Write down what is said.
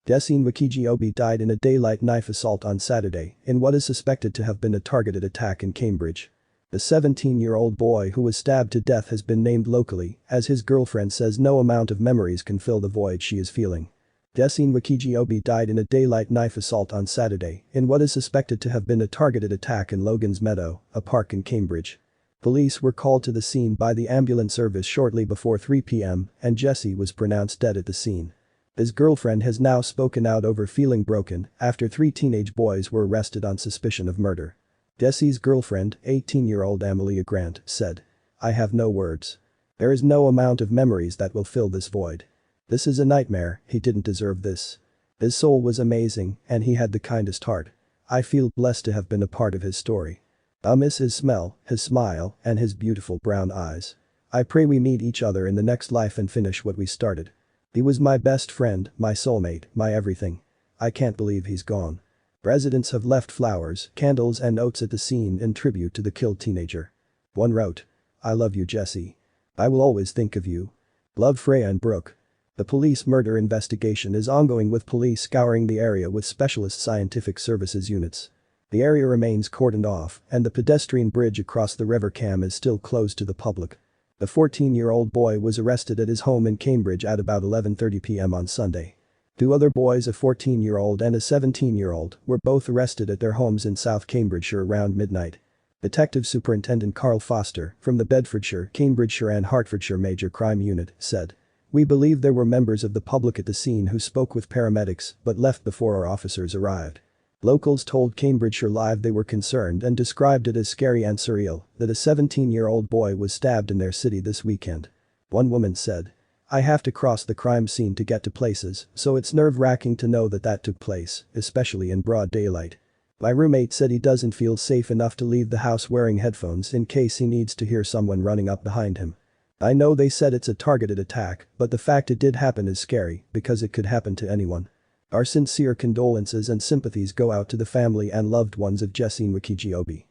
Nwokejiobi died in a daylight knife assault on Saturday in what is suspected to have been a targeted attack in Cambridge. The 17-year-old boy who was stabbed to death has been named locally, as his girlfriend says no amount of memories can fill the void she is feeling. Nwokejiobi died in a daylight knife assault on Saturday in what is suspected to have been a targeted attack in Logan's Meadow, a park in Cambridge. Police were called to the scene by the ambulance service shortly before 3 p.m. and Jesse was pronounced dead at the scene. His girlfriend has now spoken out over feeling broken after 3 teenage boys were arrested on suspicion of murder. Jesse's girlfriend, 18-year-old Amelia Grant, said, "I have no words. There is no amount of memories that will fill this void. This is a nightmare, he didn't deserve this. His soul was amazing and he had the kindest heart. I feel blessed to have been a part of his story. I miss his smell, his smile, and his beautiful brown eyes. I pray we meet each other in the next life and finish what we started. He was my best friend, my soulmate, my everything. I can't believe he's gone." Residents have left flowers, candles and notes at the scene in tribute to the killed teenager. One wrote, "I love you, Jesse. I will always think of you. Love, Freya and Brooke." The police murder investigation is ongoing with police scouring the area with specialist scientific services units. The area remains cordoned off and the pedestrian bridge across the River Cam is still closed to the public. The 14-year-old boy was arrested at his home in Cambridge at about 11:30 p.m. on Sunday. 2 other boys, a 14-year-old and a 17-year-old, were both arrested at their homes in South Cambridgeshire around midnight. Detective Superintendent Carl Foster, from the Bedfordshire, Cambridgeshire and Hertfordshire Major Crime Unit, said, "We believe there were members of the public at the scene who spoke with paramedics but left before our officers arrived." Locals told Cambridgeshire Live they were concerned and described it as scary and surreal that a 17-year-old boy was stabbed in their city this weekend. One woman said, "I have to cross the crime scene to get to places, so it's nerve-wracking to know that took place, especially in broad daylight. My roommate said he doesn't feel safe enough to leave the house wearing headphones in case he needs to hear someone running up behind him. I know they said it's a targeted attack, but the fact it did happen is scary because it could happen to anyone. Our sincere condolences and sympathies go out to the family and loved ones of Jesse Nwokejiobi."